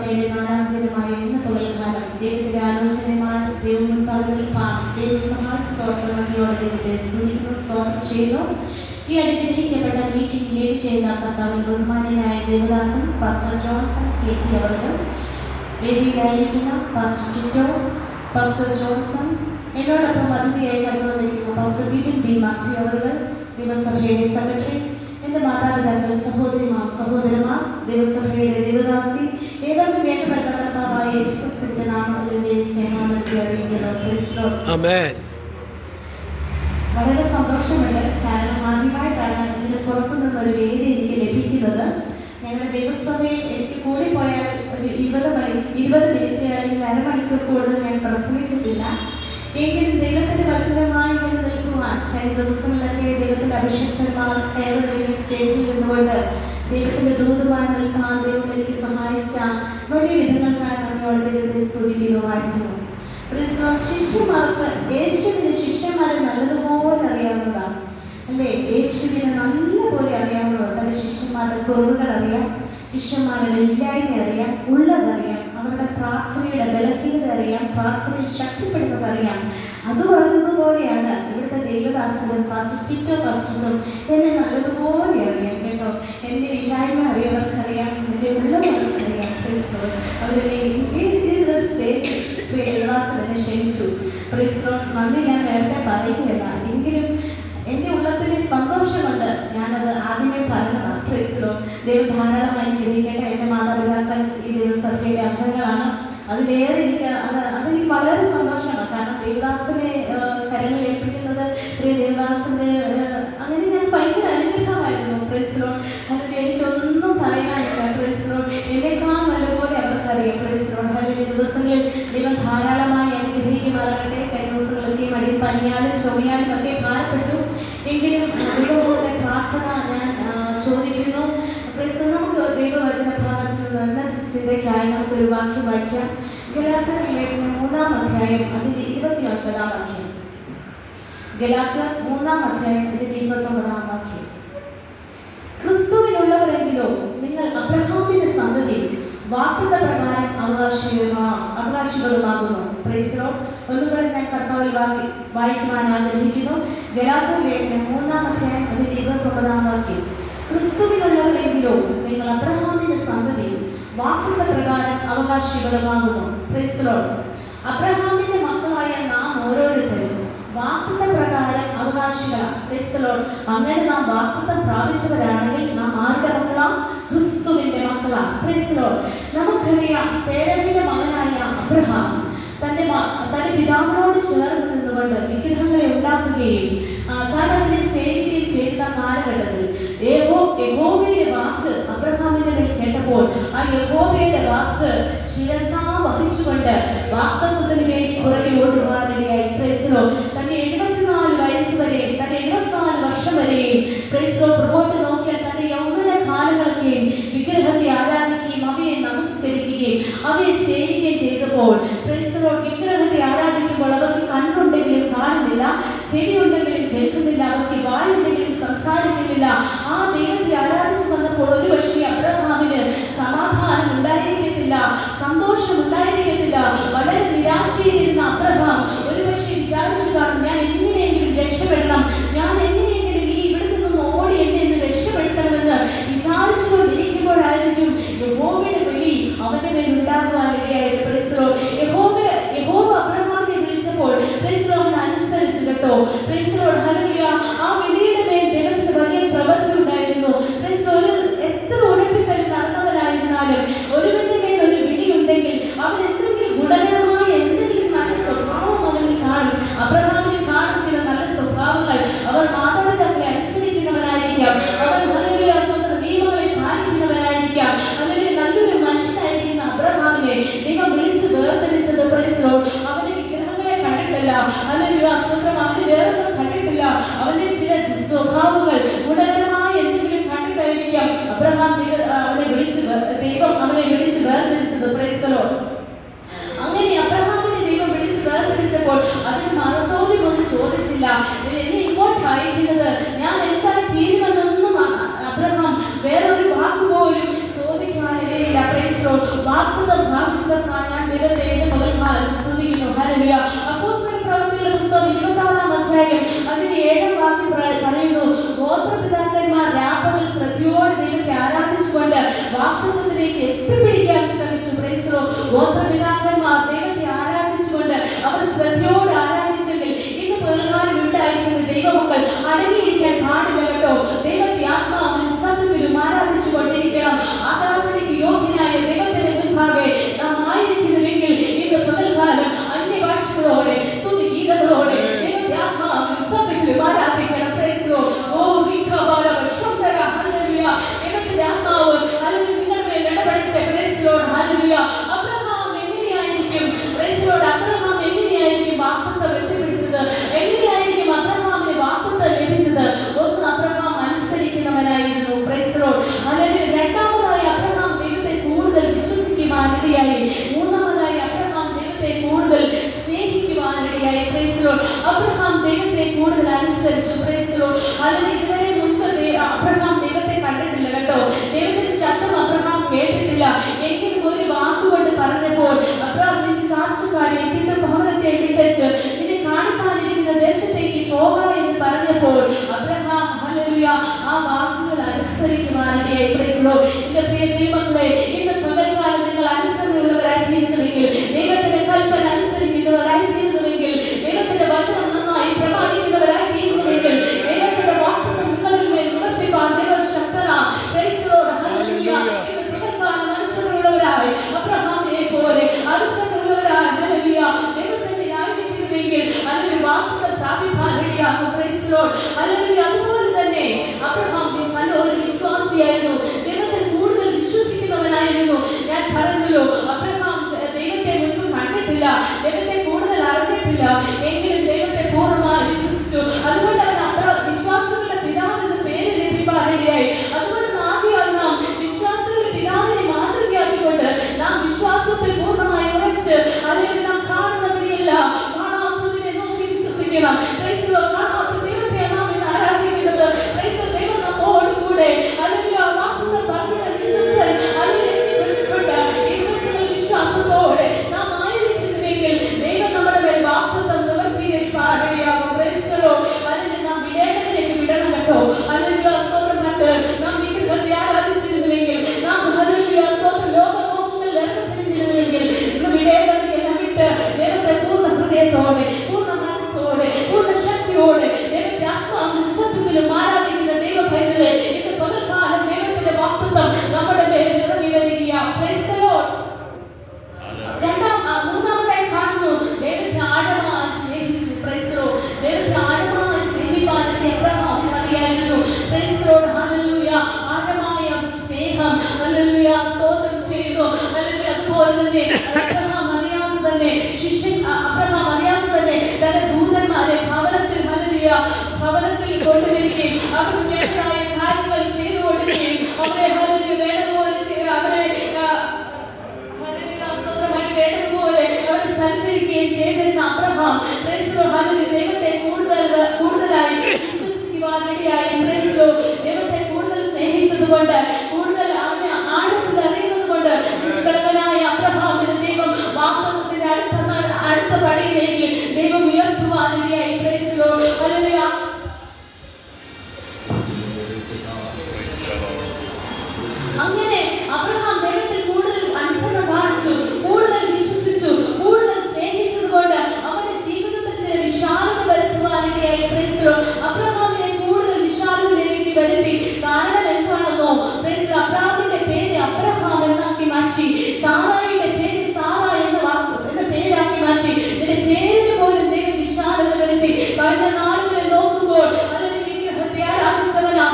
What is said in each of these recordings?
ആരാധനയുടെ 4-ാം ദിനമായ ഇന്ന് പകൽക്കാലം ദൈവത്തിന്റെ ആലോചനയുമായി ദൈവം ദൈവസഹായത്തോടെ ദൈവത്തെ സ്തുതിക്കുന്നു, സ്തോത്രം ചെയ്യുന്നു. ഈ അനുഗ്രഹിക്കപ്പെട്ട മീറ്റിംഗ് ലീഡ് ചെയ്യുന്ന കർത്താവിൽ ബഹുമാന്യനായ ദേവദാസൻ പാസ്റ്റർ ജോൺസൺ KP അവർക്ക്, വേദിയിലായിരിക്കുന്ന പാസ്റ്റർ ടിറ്റോ, പാസ്റ്റർ ജോൺസൺ, എന്നോടൊപ്പം അതിഥിയായി കടന്നു വന്നിരിക്കുന്ന പാസ്റ്റർ ബിപിൻ B. മാത്യു അവർക്ക്, ദേവസഭയുടെ സെക്രട്ടറി, എൻ്റെ മാതാപിതാക്കൾ, സഹോദരന്മാർ, ദേവസഭയുടെ ദേവദാസി, ഏവർക്കും വേണ്ടപ്പെട്ട കർത്താവായ യേശുക്രിസ്തുവിന്റെ നാമത്തിൽ സ്നേഹാനന്ദത്തെ അറിയിക്കുന്നു. ആമേൻ. വളരെ സന്തോഷമുണ്ട്. കാരണം ആദ്യമായിട്ടാണ് ഇതിന് പുറത്തുനിന്നൊരു വേദി എനിക്ക് ലഭിക്കുന്നത്. ഞങ്ങളുടെ ദേവസഭയിൽ എനിക്ക് കൂടിപ്പോയാൽ ഒരു 20 മിനിറ്റ് അല്ലെങ്കിൽ അരമണിക്കൂർ കൂടുതൽ ഞാൻ പ്രസംഗിച്ചിട്ടില്ല. എങ്കിലും ദൈവത്തിന്റെ വചനമായി ഇങ്ങനെ നിൽക്കുവാൻ കഴിഞ്ഞ ദിവസങ്ങളിലൊക്കെ ദൈവത്തിന്റെ അഭിഷക്തന്മാർ കയറി സ്റ്റേജിൽ നിന്നുകൊണ്ട് ദൈവത്തിന്റെ ദൂതമായി നിൽക്കാൻ ദൈവം എനിക്ക് സഹായിച്ച വലിയ വിധങ്ങൾക്കായി നമ്മോട് ദൈവത്തെ സ്തുതിക്കുന്നു, വാഴ്ത്തുന്നു. ശിഷ്യന്മാർക്ക് യേശുവിന്റെ ശിഷ്യന്മാരെ നല്ലതുപോലെ അറിയാവുന്നതാണ് അല്ലേ? യേശുവിനെ നല്ലപോലെ അറിയാവുന്നതാണ്. തന്റെ ശിഷ്യന്മാരുടെ കുറവുകൾ അറിയാം, ശിഷ്യന്മാരുടെ ഇല്ലായ്മ അറിയാം, ഉള്ളതറിയാം, അവരുടെ പ്രാർത്ഥനയുടെ ബലഹീനത അറിയാം, പ്രാർത്ഥനയിൽ ശക്തിപ്പെടുന്നത് അറിയാം. അത് പറഞ്ഞതുപോലെയാണ് ഇവിടുത്തെ ദൈവദാസനും ടിറ്റോ പാസ്റ്ററും എന്നെ നല്ലതുപോലെ അറിയാം കേട്ടോ. എൻ്റെ ഇല്ലായ്മ അറിയാവർക്കറിയാം, എൻ്റെ ഉള്ളവർക്കറിയാം. അവരെ സ്റ്റേജ് ദേവദാസൻ എന്നെ ക്ഷണിച്ചു. നന്ദി ഞാൻ നേരത്തെ പറയുകയല്ല, എങ്കിലും എൻ്റെ ഉള്ളത്തിന് സന്തോഷമുണ്ട്. ഞാനത് ആദ്യമേ പറഞ്ഞതാണ്. ദൈവം ധാരാളമായി ഗ്രഹിക്കേണ്ട എൻ്റെ മാതാപിതാക്കൾ ഈ ദേവസഭയുടെ അംഗങ്ങളാണ്. അതിലേറെ അതെനിക്ക് വളരെ സന്തോഷമാണ്. കാരണം ദേവദാസനെ കരങ്ങൾ ഏൽപ്പിക്കുന്നത് ദേവദാസന്റെ അങ്ങനെ ഞാൻ ഭയങ്കര അനുഗ്രഹമായിരുന്നു. അതിൽ എനിക്കൊന്നും പറയാനില്ല. എന്നെക്കാൾ നല്ലപോലെ അവർക്കറിയാം. ദിവസങ്ങളിൽ ദൈവം ധാരാളമായി അനുഗ്രഹിക്കുമാറാകട്ടെ. കഴിഞ്ഞ ദിവസങ്ങളിലൊക്കെ മടിയിൽ പനിയാലും ചുമയാലും ഒക്കെ ഭാരപ്പെട്ടു. എങ്കിലും ദൈവങ്ങളുടെ പ്രാർത്ഥന ഞാൻ ചോദിക്കുന്നു. നമുക്ക് ദൈവവചന ഭാഗത്ത് നിന്ന് ചിന്തയ്ക്കായി നമുക്കൊരു വാക്യം വായിക്കാം. ഗലാത്യർ ലേഖനം 3-ാം അധ്യായം അതിന്റെ 29-ാം വാക്യം. ഗലാത്യർ 3-ാം അധ്യായം അതിന്റെ 29-ാം വാക്യം. ക്രിസ്തുവിനുള്ളവരെങ്കിലോ നിങ്ങൾ അബ്രഹാമിന്റെ സന്തതി വാഗ്ദത്ത പ്രകാരം അവകാശികളുമാകുന്നു. ഒന്നുകൂടെ ഞാൻ കർത്താവിൽ വായിക്കുവാൻ ആഗ്രഹിക്കുന്നു. ഗലാത്യർ ലേഖനം 3-ാം അധ്യായം അതിന്റെ 29-ാം വാക്യം. ക്രിസ്തുവിനുള്ളവരെങ്കിലോ നിങ്ങൾ അബ്രഹാമിന്റെ സന്തതി വാഗ്ദത്ത പ്രകാരം അവകാശികളുമാകുന്നു. അബ്രഹാമിന്റെ മക്കളായ നാം ഓരോരുത്തരും വാഗ്ദത്ത പ്രകാരം അവകാശികളാണ്. അങ്ങനെ നാം വാഗ്ദത്തം പ്രാപിച്ചവരാണെങ്കിൽ നാം ആരുടെ മക്കളാ? ക്രിസ്തുവിന്റെ മക്കളാ. നമുക്കറിയാം, തേരഹിന്റെ മകനായ അബ്രഹാം തന്റെ പിതാവിനോട് ചേർന്ന് നിന്നുകൊണ്ട് വിഗ്രഹങ്ങളെ ഉണ്ടാക്കുകയും താൻ അതിനെ സേവിക്കുകയും ചെയ്ത കാലഘട്ടത്തിൽ യഹോവയുടെ വാക്ക് അബ്രഹാമിന്റെ മേൽ കേട്ടപ്പോൾ ആ യഹോവയുടെ വാക്ക് ശിരസാ വഹിച്ചുകൊണ്ട് വാഗ്ദത്തത്തിന് വേണ്ടി പുറകെ ഓടുവാനിടയായി. തന്റെ 74 വയസ്സ് വരെയും തന്റെ 74 വർഷം വരെയും പുറകോട്ട് നോക്കിയാൽ തന്റെ യൗവന കാലങ്ങളൊക്കെയും വിഗ്രഹത്തെ ആരാധിക്കുകയും അവയെ നമസ്കരിക്കുകയും അവയെ സേവിക്കുകയും ചെയ്തപ്പോൾ വിഗ്രഹത്തെ ആരാധിക്കുമ്പോൾ അവർക്ക് കണ്ണുണ്ടെങ്കിലും കാണുന്നില്ല, ചെവിയുണ്ടെങ്കിലും കേൾക്കുന്നില്ല, അവർക്ക് വായുണ്ടെങ്കിലും സംസാരിക്കുന്നില്ല. ആ ദൈവത്തെ ആരാധിച്ചു വന്നപ്പോൾ ഒരു പക്ഷേ അബ്രഹാമിന് സമാധാനം ഉണ്ടായിരിക്കത്തില്ല, സന്തോഷം ഉണ്ടായിരിക്കത്തില്ല. വളരെ നിരാശയിലിരുന്ന അബ്രഹാം ഒരു പക്ഷേ വിചാരിച്ചു കാണും, ഞാൻ എങ്ങനെയെങ്കിലും രക്ഷപ്പെടണം, ഞാൻ എങ്ങനെയെങ്കിലും ഈ ഇവിടെ നിന്നും ഓടി എന്നെ എന്ന് രക്ഷപ്പെടുത്തണമെന്ന് വിചാരിച്ചുകൊണ്ടിരിക്കുമ്പോഴായിരിക്കും യഹോവയുടെ വിളി അവന്റെ മേൽ ഉണ്ടാകുവാനിടയായത്. യഹോവ അബ്രഹാമിനെ വിളിച്ചപ്പോൾ അവൻ അനുസരിച്ചു കേട്ടോ. ആ വിളിയുടെ മേൽ ദൈവത്തിന് വലിയ പ്രവൃത്തി ഉണ്ടായിരുന്നു. എത്ര ഉഴപ്പിത്തല്ലി നടന്നവനായിരുന്നാലും ഒരുവന്റെ മേൽ ഒരു വിളി ഉണ്ടെങ്കിൽ അവൻ എന്തെങ്കിലും ഗുണകരമായ എന്തെങ്കിലും നല്ല സ്വഭാവം അവനിൽ കാണും. അബ്രഹാമിന് കാണും ചില നല്ല സ്വഭാവങ്ങൾ. അവർ മാതാപിതാക്കളെ അനുസരിക്കുന്നവനായിരിക്കാം, അവർ നിയമങ്ങളെ പാലിക്കുന്നവനായിരിക്കാം. അങ്ങനെ നല്ലൊരു മനുഷ്യനായിരിക്കുന്ന അബ്രഹാമിനെ ദൈവം വിളിച്ച് വേർതിരിച്ചത് അവന്റെ വിഗ്രഹങ്ങളെ കണ്ടിട്ടില്ല, അവന് വേറൊന്നും കണ്ടിട്ടില്ല. പ്രാപിച്ചതെന്നാൽ ഞാൻ ദൈവത്തെ പകൽക്കാലം സ്തുതിക്കുന്നു. ഹല്ലേലൂയ. അപ്പോസ്തല പ്രവൃത്തികളുടെ പുസ്തകം 26-ാം അധ്യായം അതിന്റെ 7-ാം വാക്യം പറയുന്നു, ഗോത്രപിതാക്കന്മാർ രാപ്പകൽ ശ്രദ്ധയോടെ ദൈവത്തെ ആരാധിച്ചുകൊണ്ട് വാഗ്ദത്തത്തിലേക്ക് എത്തിപ്പിടിക്കാൻ ശ്രമിച്ചു. Price the Lord. ഗോത്രപിതാക്കന്മാർ ദൈവത്തെ ആരാധിച്ചുകൊണ്ട് അവർ ശ്രദ്ധയോടെ ആരാധിച്ചെങ്കിൽ ഇന്ന് പകൽക്കാലം ഉണ്ടായിരിക്കുന്ന ദൈവമക്കൾ അടങ്ങിയിരിക്കാൻ പാടില്ല കേട്ടോ. ദൈവത്തെ ആത്മാവിനും സത്യത്തിലും ആരാധിച്ചു കൊണ്ടിരിക്കണം. ആരാധനയ്ക്ക് യോഗ്യനായ ദൈവത്തിന്റെ മുൻപാകെ നാം ആയിരിക്കുന്നുവെങ്കിൽ ഇന്ന് പകൽക്കാലം അന്യഭാഷകളോടെ സ്തുതിഗീതങ്ങളോടെ ദൈവത്തെ ആത്മാവിനും സത്യത്തിലും ആരാധിക്കണം. Praise the Lord. ഓ വിഖബാലവ ശുദ്ധര. ഹല്ലേലൂയ. ദൈവത്തിന്റെ ആത്മാവ് അല്ലെങ്കിൽ നിങ്ങളുടെ മേൽ ഇടപെടട്ടെ. Praise the Lord. Hallelujah. Abraham എങ്ങനെയായിരിക്കും പ്രൈസ് ദി ലോർഡ് അബ്രഹാം എങ്ങനെയായിരിക്കും വാഗ്ദത്തം എത്തിപ്പിടിച്ചത്? എങ്ങനെയായിരിക്കും അബ്രഹാമിന് വാഗ്ദത്തം ലഭിച്ചത്? ഒന്ന്, അബ്രഹാം അനുസരിക്കുന്നവനായിരുന്നു. Praise the Lord. അല്ലെങ്കിൽ രണ്ടാമതായി അബ്രഹാം ദൈവത്തെ കൂടുതൽ വിശ്വസിക്കുവാനിടയായി. മൂന്നാമതായി അബ്രഹാം ദൈവത്തെ കൂടുതൽ സ്നേഹിക്കുവാനിടയായി. Praise the Lord. അബ്രഹാം ദൈവത്തെ കൂടുതൽ അനുസരിച്ചു. Praise the Lord. അല്ലെങ്കിൽ ഇതുവരെ മുൻപ് അബ്രഹാം ദൈവത്തെ കണ്ടിട്ടില്ല കേട്ടോ. ദൈവത്തിന്റെ ശബ്ദം അബ്രഹാം കേട്ടിട്ടില്ല. എങ്കിലും ഒരു വാക്കുകൊണ്ട് പറഞ്ഞപ്പോൾ അബ്രഹാം നിന്റെ ചാർച്ചക്കാരെ നിന്റെ ഭവനത്തെ വിട്ടച്ച് നിന്നെ കാണിക്കാനിരിക്കുന്ന ദേശത്തേക്ക് പോകാം എന്ന് പറഞ്ഞപ്പോൾ അബ്രഹാം ഹല്ലേലൂയ ആ വാക്കുകൾ അനുസരിക്കുവാനിടയായി. Price the Lord. എന്റെ പ്രിയ ദൈവമക്കളെ, ഇന്ന് പകൽക്കാലം നിങ്ങൾ അനുസരണയുള്ളവരായിരിക്കുന്നുവെങ്കിൽ, ദൈവത്തിന്റെ കൽപ്പന അനുസരിക്കുന്നവരായിരിക്കുന്നുവെങ്കിൽ, ദൈവത്തിന്റെ വചനം നന്നായി പ്രമാണിക്കുന്നവരായിരിക്കുന്നുവെങ്കിൽ, ദൈവത്തിന്റെ വാക്കുകൾ നിങ്ങളിൽ മേൽ നിവർത്തിപ്പാൻ ദൈവം ശക്തനാ. Praise the Lord. ഹല്ലേലൂയ. ഇന്ന് പകൽക്കാലം അനുസരണയുള്ളവരായി അബ്രഹാമിനെ പോലെ അനുസരണയുള്ളവരായി ഹല്ലേലൂയ ദൈവസന്നിധിയിലായിരിക്കുന്നുവെങ്കിൽ അതിന് വാക്കുകൾ പ്രാപിക്കാനിടയാകും. Praise the Lord. ഹല്ലേലൂയ. അതുപോലെ തന്നെ അബ്രഹാം നല്ല ഒരു വിശ്വാസിയായിരുന്നു. ദൈവത്തിൽ കൂടുതൽ വിശ്വസിക്കുന്നവനായിരുന്നു. ഞാൻ പറഞ്ഞല്ലോ, അബ്രഹാം ദൈവത്തെ മുൻപ് കണ്ടിട്ടില്ല, ദൈവത്തെ കൂടുതൽ അറിഞ്ഞിട്ടില്ല, എങ്കിലും ദൈവത്തെ പൂർണ്ണമായി വിശ്വസിച്ചു. അതുകൊണ്ട് അവൻ വിശ്വാസികളുടെ പിതാവ് എന്ന പേര് ലഭിക്കാനിടയായി. അതുകൊണ്ട് ആദ്യം നാം വിശ്വാസികളുടെ പിതാവിനെ മാതൃകയാക്കിക്കൊണ്ട് നാം വിശ്വാസത്തിൽ പൂർണ്ണമായി ഉറച്ച്, അല്ലെങ്കിൽ നാം കാണുന്നതിനെയല്ല കാണാത്തതിനെ നോക്കി വിശ്വസിക്കണം. Price the Lord. കാണാത്ത ദൈവത്തെ നാം ഇന്ന് ആരാധിക്കുന്നത്. Price the Lord. ദൈവം നമ്മോട് കൂടെ അല്ലെങ്കിൽ ആ വാക്കുകൾ പറഞ്ഞ വിശ്വസൻ അല്ലെങ്കിൽ ഈ ദിവസങ്ങളിൽ വിശ്വാസത്തോടെ നാം ആയിരിക്കുന്നുവെങ്കിൽ ദൈവം നമ്മുടെ മേൽ വാഗ്ദത്തം നിവർത്തിയിരിക്കാനിടയാകും. Price the Lord. അല്ലെങ്കിൽ നാം വിടേണ്ടതിലേക്ക് വിടണം കേട്ടോ. അല്ലെങ്കിൽ സ്തോത്രം കണ്ട് നാം വിഗ്രഹത്തെ ആരാധിച്ചിരുന്നുവെങ്കിൽ, നാം ഹല്ലേലൂയ സ്തോത്രം ലോകമോഹങ്ങളിൽ ഏർപ്പെട്ടിരുന്നുവെങ്കിൽ, ഇന്ന് വിടേണ്ടതിനെല്ലാം വിട്ട് ദൈവത്തെ പൂർണ്ണ ഹൃദയത്തോടെ പൂർണ്ണ മനസ്സോടെ പൂർണ്ണ ശക്തിയോടെ ദൈവത്തെ ആത്മാവിലും സത്യത്തിലും ആരാധിക്കുന്ന ദൈവഭക്തരെ ഇന്ന് പകൽക്കാലം ദൈവത്തിന്റെ വാഗ്ദത്തം നമ്മുടെ മേൽ നിറഞ്ഞു വരികയാണ്. Price the Lord. മൂന്നാമതായി കാണുന്നു, ദൈവത്തെ ആഴമായി സ്നേഹിച്ചു. Price the Lord. ദൈവത്തെ ആഴമായി സ്നേഹിക്കാൻ അബ്രഹാമിന് അറിയായിരുന്നു. Price the Lord. ഹല്ലേലൂയ. ആഴമായ സ്നേഹം ഹല്ലേലൂയ സ്തോത്രം ചെയ്യുന്നു. ഹല്ലേലൂയ. അതുപോലെ തന്നെ അബ്രഹാം അറിയാതെ തന്നെ തന്റെ ദൂതന്മാരെ ഭവനത്തിൽ ഹല്ലേലൂയ ഭവനത്തിൽ കൊണ്ടുവരികയും അവർക്ക് വേണ്ടതായ കാര്യങ്ങൾ ചെയ്തു കൊടുക്കുകയും അവരെ ഹല്ലേലൂയ വേണ്ടതുപോലെ അവരെ വേണ്ടതുപോലെ അവർ സ്ഥലത്തിരിക്കുകയും ചെയ്തിരുന്ന Abraham praise the Lord. Hallelujah. ദൈവത്തെ കൂടുതലായി വിശ്വസിക്കുവാനിടയായി. Price the Lord. ദൈവത്തെ കൂടുതൽ സ്നേഹിച്ചതുകൊണ്ട്, കൂടുതൽ അവനെ ആഴത്തിൽ അറിയുന്നതുകൊണ്ട് നിഷ്കളങ്കനായ അബ്രഹാമിന് ദൈവം വാഗ്ദത്തത്തിന്റെ അടുത്ത പടിയിലേക്ക് ദൈവം ഉയർത്തുവാനിടയായി. Praise the Lord. ഹല്ലേലൂയ. അങ്ങനെ അബ്രഹാം ദൈവത്തിൽ കൂടുതൽ അനുസരണം കാണിച്ചു, കൂടുതൽ വിശ്വസിച്ചു, കൂടുതൽ സ്നേഹിച്ചതുകൊണ്ട് അവന്റെ ജീവിതത്തിൽ ചില വിശാലത വരുത്തുവാനിടയായി. Price the Lord. അബ്രഹാമിനെ കൂടുതൽ വിശാലതയിലേക്ക് വരുത്തി. കാരണം എന്താണെന്നോ? Price the Lord. അബ്രഹാമിന്റെ പേര് അബ്രഹാം എന്നാക്കി മാറ്റി. സാറായിയുടെ പേര് സാറ എന്ന പേരാക്കി മാറ്റി. ഇതിന്റെ പേരിന് പോലും ദൈവം വിശാലത വരുത്തി. കഴിഞ്ഞ നാളുകളിൽ നോക്കുമ്പോൾ അല്ലെങ്കിൽ വിഗ്രഹത്തെ ആരാധിച്ചവനാ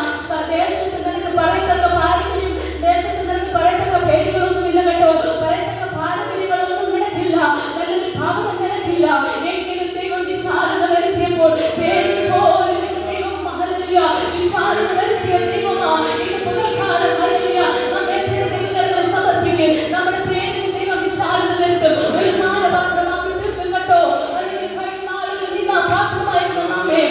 ദേശത്ത് നിനക്ക് പറയത്തക്ക പാരമ്പര്യം, ദേശത്ത് നിനക്ക് പറയത്തക്ക പേരുകളൊന്നുമില്ല കേട്ടോ. പറയത്തക്ക പാരമ്പര്യങ്ങളൊന്നും നിനക്കില്ല, നല്ലൊരു ഭാവന നിനക്കില്ല. എങ്കിലും ദൈവം വിശാലത വരുത്തിയപ്പോൾ പേരിന് പോലും ദൈവം ഹല്ലേലൂയ വിശാലത വരുത്തിയ ദൈവമാണ്. ഇത് പകൽക്കാലം ഹല്ലേലൂയ നമ്മെ ദൈവകരങ്ങളിൽ സമർപ്പിക്കും. നമ്മുടെ പേരിന് ദൈവം വിശാലത വരുത്തും. ഒരു മാനപാത്രം നാം തീർക്കും കേട്ടോ. അല്ലെങ്കിൽ കഴിഞ്ഞ നാളുകളിൽ പാത്രമായിരുന്നു നമ്മെ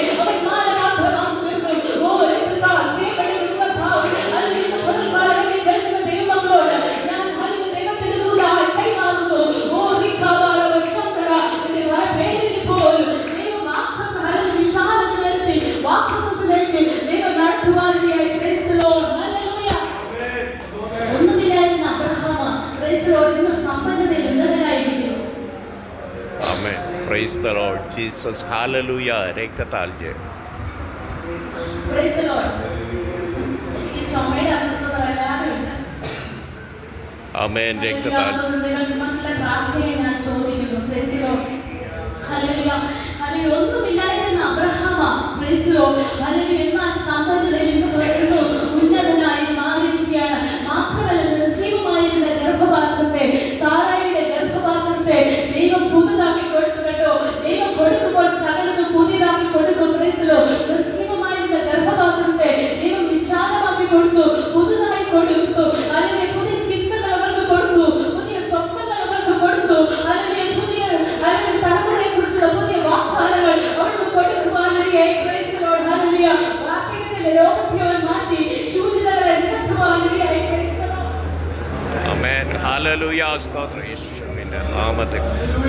amen. Praise the Lord Jesus. Hallelujah. രക്തത്താൽ ജയം. Praise the Lord. എനിക്ക് ചുമയുടെ അസ്വസ്ഥത വല്ലാതെയുണ്ട്. ആമേൻ. രക്തത്താൽ ഞാൻ ചോദിക്കുന്നു. Praise the Lord. Hallelujah. Hallelujah. ഒന്നുമില്ലായിരുന്ന Abraham praise the Lord. Hallelujah. എന്നാൽ സമ്പന്നതയിൽ നിന്ന് ഉന്നതനായി മാറിയിരിക്കുകയാണ്. മാത്രമല്ല നിർജീവമായിരുന്ന ഗർഭപാത്രത്തെ, സാറായിയുടെ ഗർഭപാത്രത്തെ ദൈവം പുതുതാക്കി കൊടുത്തു കേട്ടോ. ദൈവം കൊടുക്കുമ്പോൾ സകലതും പുതിയതാക്കി കൊടുക്കും. Praise the Lord. നിർജീവമായിരുന്ന ഗർഭപാത്രത്തെ ദൈവം വിശാലമാക്കി കൊടുത്തു, പുതുതായി കൊടുത്തു. അല്ലെങ്കിൽ പുതിയ ചിന്തകൾ അവർക്ക് കൊടുത്തു, പുതിയ സ്വപ്നങ്ങൾ അവർക്ക് കൊടുത്തു. അല്ലെങ്കിൽ പുതിയ തലമുറയെ കുറിച്ചുള്ള പുതിയ വാഗ്ദാനങ്ങൾ അവർക്ക് കൊടുക്കുവാനിടയായി. Praise the Lord. ഹല്ലേലൂയ. വാർദ്ധക്യത്തിന്റെ രോഗത്തെ അവൻ മാറ്റി ശൂന്യതകളെ നികത്തുവാനിടയായി. Praise the Lord. Amen. Hallelujah. സ്തോത്രം. യേശുവിന്റെ നാമത്തിൽ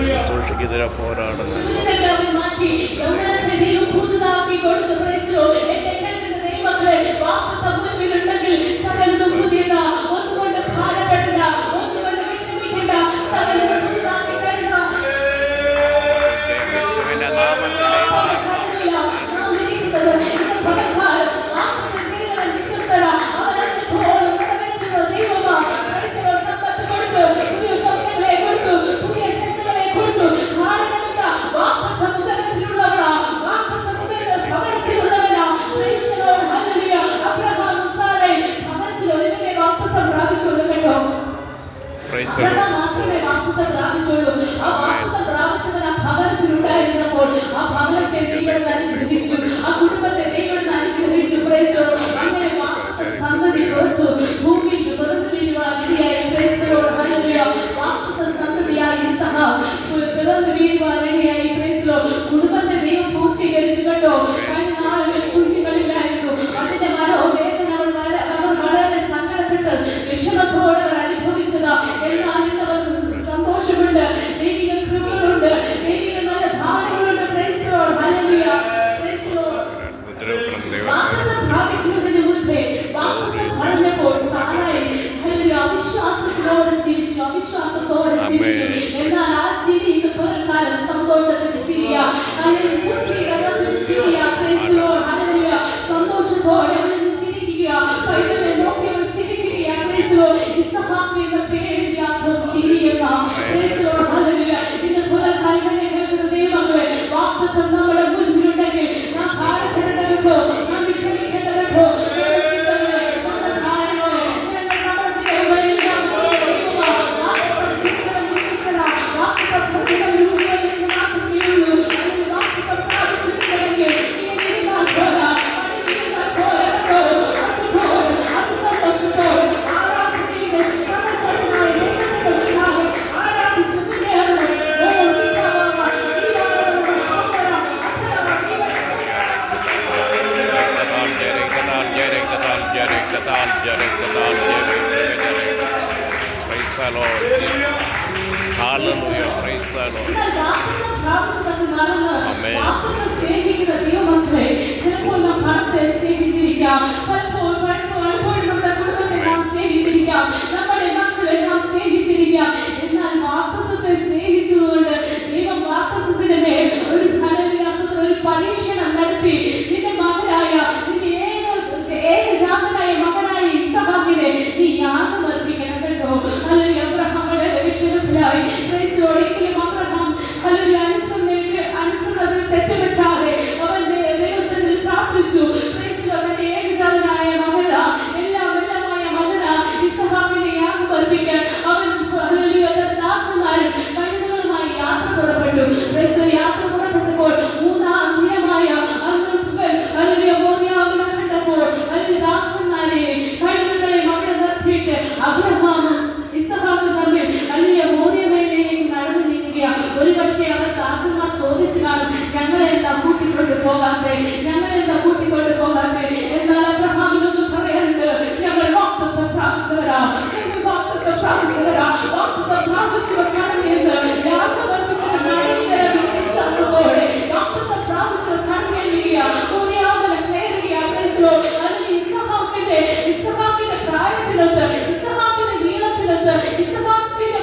ശുശ്രൂഷയ്ക്കെതിരെ പോരാടുന്നു. ശൂന്യതകളെ അവൻ മാറ്റി യൗവനത്തെ ദൈവം പുതുതാക്കി കൊടുത്തു. Price the Lord. എന്റെ കേൾക്കുന്ന ദൈവമക്കളെ, വാഗ്ദത്തം മുൻപിലുണ്ടെങ്കിൽ സകലതും പുതിയതാ. ഒന്നുകൊണ്ട് ഭാരപ്പെടണ്ട, ഒന്നുകൊണ്ട് വിഷമിക്കണ്ട. സകലതും പുതുതാക്കി തരുന്ന യേശുവിന്റെ നാമത്തിൽ പ്രൈസ് ദി ലോർഡ്. മാത്രമേ വാഗ്ദത്തം പ്രാപിച്ചുള്ളൂ. ആ വാഗ്ദത്തം പ്രാപിച്ചവൻ ആ ഭവനത്തിലുണ്ടായിരുന്നപ്പോൾ ആ ഭവനത്തെ ദൈവം അനുഗ്രഹിച്ചു, ആ കുടുംബത്തെ ദൈവം അനുഗ്രഹിച്ചു. Praise the Lord. അങ്ങനെ വാഗ്ദത്ത സന്തതി പുറത്തു ഭൂമിയിൽ പിറന്നു വീഴുവാനിടയായി. Praise the Lord. ഹല്ലേലൂയ. വാഗ്ദത്ത സന്തതിയായി ഇസഹാക്ക് പിറന്നു വീഴുവാനിടയായി. Praise the Lord. കുടുംബത്തെ ദൈവം പൂർത്തീകരിച്ചു കേട്ടോ. കഴിഞ്ഞ നാളുകളിൽ കുഞ്ഞുങ്ങളില്ലായിരുന്നു. അതിന്റെ മനോവേദന അവർ വളരെ സങ്കടപ്പെട്ട് വിഷമത്തോടെ അവർ അനുഭവിച്ചതാ. എന്നാൽ ഇന്ന് അവർക്ക് സന്തോഷമുണ്ട്, ദൈവിക കൃപകളുണ്ട്, ദൈവിക നല്ല ധാരണകളുണ്ട്. Praise the Lord. Hallelujah. Praise the Lord. വാഗ്ദത്തം പ്രാപിക്കുന്നതിന് മുൻപേ വാഗ്ദത്തം പറഞ്ഞപ്പോൾ സാറായി ഹല്ലേലൂയ അവിശ്വാസത്തോടെ ചിരിച്ചു, അവിശ്വാസത്തോടെ ചിരിച്ചു. എന്നാൽ ആ ചിരി ഇന്ന് പകൽക്കാലം സന്തോഷത്തിന്റെ ചിരിയാ. ഹല്ലേലൂയ. പൂർത്തീകരണത്തിന്റെ ചിരിയാ. Praise the Lord. ഹല്ലേലൂയ. സന്തോഷത്തോടെ അവൾ ഇന്ന് ചിരിക്കുക, പൈതലെ നോക്കി അവൾ ചിരിക്കുക. Price the Lord. ഇസഹാക്ക് എന്ന പേരിൽ യാതൊരു ചിരിയെന്ന. Praise the Lord. ഹല്ലേലൂയ. ഇന്ന് പകൽക്കാലം എന്നെ കേൾക്കുന്ന ദൈവമക്കളെ, വാഗ്ദത്തം നമ്മുടെ മുൻപിലുണ്ടെങ്കിൽ നാം ഭാരപ്പെടേണ്ട കേട്ടോ, നാം വിഷമിക്കേണ്ട കേട്ടോ. Praise the Lord Jesus. Hallelujah. Praise the Lord. Amen. സ്നേഹിക്കുന്ന ദൈവമക്കളെ, ചിലപ്പോൾ നാം പണത്തെ സ്നേഹിച്ചിരിക്കാം, പലപ്പോഴും നമ്മുടെ കുടുംബത്തെ നാം സ്നേഹിച്ചിരിക്കാം, നമ്മുടെ മക്കളെ നാം സ്നേഹിച്ചിരിക്കാം. എന്നാൽ വാഗ്ദത്തത്തെ സ്നേഹിച്ചതുകൊണ്ട് ദൈവം വാഗ്ദത്തത്തിന് മേൽ ഒരു പരീക്ഷണം നടത്തി. നിന്റെ മകനായ, നിന്റെ ഏകജാതനായ മകനായ ഇസഹാക്കിനെ നീ യാഗം അർപ്പിക്കണം കേട്ടോ. അല്ലെങ്കിൽ അബ്രഹാം വളരെ വിഷമത്തിലായി. Praise the Lord. എങ്കിലും അബ്രഹാം അനുസരണ തെറ്റുപറ്റാതെ അവൻ ദൈവസന്നിധിയിൽ പ്രാർത്ഥിച്ചു. Praise the Lord. തന്റെ ഏകജാതനായ മകനാ, എല്ലാമായ മകനാ ഇസഹാക്കിനെ യാഗം അർപ്പിക്കാൻ അവൻ തന്റെ ദാസന്മാരും കഴുതകളുമായി യാത്ര പുറപ്പെട്ടു. Price the Lord. യാത്ര പുറപ്പെട്ടപ്പോൾ മൂന്നാം ദിനമായ അന്ന് മോറിയാവിനെ കണ്ടപ്പോൾ ദാസന്മാരെ കഴുതകളെ അവിടെ നിർത്തിയിട്ട് അബ്രഹാമും ഇസഹാക്കും തമ്മിൽ മോറിയമേലേക്ക് നടന്നു നീങ്ങുക. ഒരു പക്ഷേ അവർ ദാസന്മാർ ചോദിച്ചു കാണും, ഞങ്ങളെ എന്താ കൂട്ടിക്കൊണ്ട് പോകാത്തെ, എന്നാൽ അബ്രഹാമിനൊന്നും പറയാനുണ്ട്. ഞങ്ങൾ വാഗ്ദത്തം പ്രാപിച്ചവരാ, വാഗ്ദത്തം പ്രാപിച്ചവർക്കാണ് എന്ന് യാഗമർപ്പിച്ചത് വിശ്വാസത്തോടെ വാഗ്ദത്തം പ്രാപിച്ചവർ കടന്നിരിക്കുക, മോറിയാവിനെ കയറുക. Price the Lord. അല്ലെങ്കിൽ ഇസഹാക്കിന്റെ പ്രായത്തിനൊത്ത്, ഇസഹാക്കിന്റെ നീളത്തിനൊത്ത്, ഇസഹാക്കിന്റെ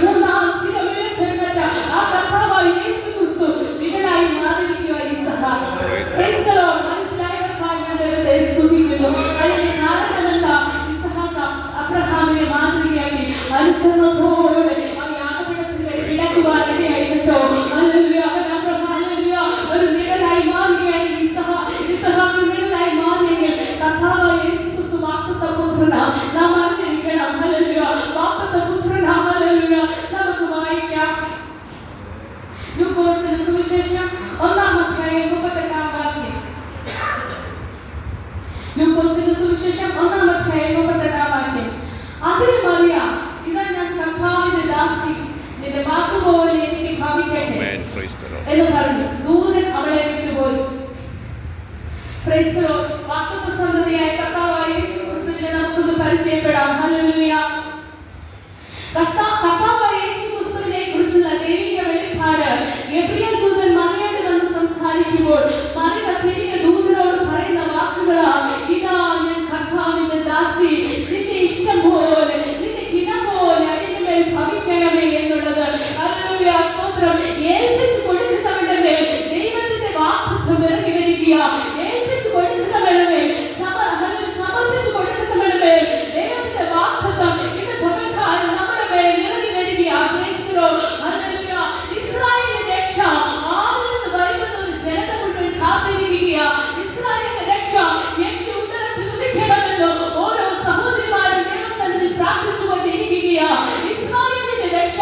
മൂന്നാം ദിനം ഉയർത്തെഴുന്നേറ്റ ആ കർത്താവായ യേശു ക്രിസ്തു നിങ്ങളായി മാറിയിരിക്കുക ഈസഹ. Praise the Lord. മനസ്സിലായവർക്കായി ഞാൻ ദൈവത്തെ സ്തുതിക്കുന്നു. അതിന്റെ കാരണമെന്താ? ഇസഹാക്ക് അബ്രഹാമിനെ മാതൃകയാക്കി അനുസരണത്തോടെ ആ യാഗപീഠത്തിന്മേൽ കിടക്കുവാൻ ഇടയായി കേട്ടോ. ഹല്ലേലൂയ. അവൻ അബ്രഹാം ഹല്ലേലൂയ ഒരു നിഴലായി മാറുകയാണ്. ഇസഹാക്ക് നിഴലായി മാറിയെങ്കിൽ കർത്താവായ യേശു ക്രിസ്തു വാഗ്ദത്ത പുത്രനാ. നാം അറിഞ്ഞിരിക്കണം. ഹല്ലേലൂയ. വാഗ്ദത്ത പുത്രനാ. ഹല്ലേലൂയ. നമുക്ക് വായിക്കാം ലൂക്കോസിന്റെ സുവിശേഷം 1-ാം വാക്യം. ലൂക്കോസിന്റെ സുവിശേഷം 1-ാം വാക്യം. അതിന് മറിയാം, ഇതാ ഞാൻ കർത്താവിന്റെ ദാസി, നിന്റെ വാക്കുപോലെ എനിക്ക് ഭവിക്കട്ടെ എന്ന് പറഞ്ഞു. ദൂതൻ അവളെ വിട്ടുപോയി. Price the Lord. വാഗ്ദത്ത സന്തതിയായ കർത്താവായ യേശു ക്രിസ്തുവിനെ നമുക്കൊന്ന് പരിചയപ്പെടാം. ഹല്ലേലൂയ. കർത്താവായ യേശു ക്രിസ്തുവിനെ കുറിച്ചുള്ള ദൈവിക വെളിപ്പാട് ഗബ്രിയേൽ ദൂതൻ മറിയയോട് വന്ന് സംസാരിക്കുമ്പോൾ മറിയ തിരികെ ദൂതനോട് പറയുന്ന വാക്കുകളാ, ഇതാ ഞാൻ കർത്താവിന്റെ ദാസി, നിന്റെ ഇഷ്ടം പോലെ നിന്റെ ഹിതം പോലെ അതിന്മേൽ ഭവിക്കണമേ എന്നുള്ളത്. ഹല്ലേലൂയ. സ്തോത്രം. ഏൽപ്പിച്ചു കൊടുക്കുന്നവരുടെ മേൽ ദൈവത്തിന്റെ വാഗ്ദത്തം ഇറങ്ങി വരിക. ഏൽപ്പിച്ചു കൊടുക്കുന്നവരുടെ മേൽ സമർപ്പിച്ചു കൊടുക്കുന്നവരുടെ മേൽ ദൈവത്തിന്റെ വാഗ്ദത്തം ഇന്ന് പകൽക്കാലം നമ്മുടെ മേൽ ഇറങ്ങി വരിക. Price the Lord. ഹല്ലേലൂയ. ഇസ്രായേലിന്റെ രക്ഷ ആരിൽ വരുന്ന ഒരു ജനത മുഴുവൻ കാത്തിരിക്കുക. ഇസ്രായേലിന്റെ രക്ഷ എന്റെ ഉദരത്തിൽ ഉദിക്കണമെന്ന് ഓരോ സഹോദരിമാരും ദൈവസന്നിധിയിൽ പ്രാർത്ഥിച്ചുകൊണ്ടിരിക്കുക. ഇസ്രായേലിന്റെ രക്ഷ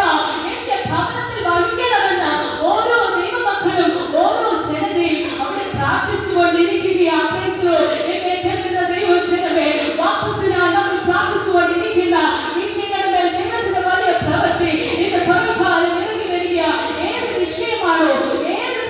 എന്റെ ഭവനത്തിൽ വഹിക്കണമെന്ന് ഓരോ ദൈവമക്കളും ഓരോ ജനതയും അവിടെ പ്രാർത്ഥിച്ചുകൊണ്ടിരിക്കുക. Price the Lord. എന്നെ കേൾക്കുന്ന ദൈവജനമേ, വാഗ്ദത്തത്തിനായി നമ്മൾ പ്രാർത്ഥിച്ചുകൊണ്ടിരിക്കുന്ന വിഷയങ്ങളുടെ മേൽ ദൈവത്തിന്റെ വലിയ പ്രവൃത്തി ഇന്ന് പകൽക്കാലം ഇറങ്ങി വരിക. ഏത് വിഷയമാണോ, ഏത്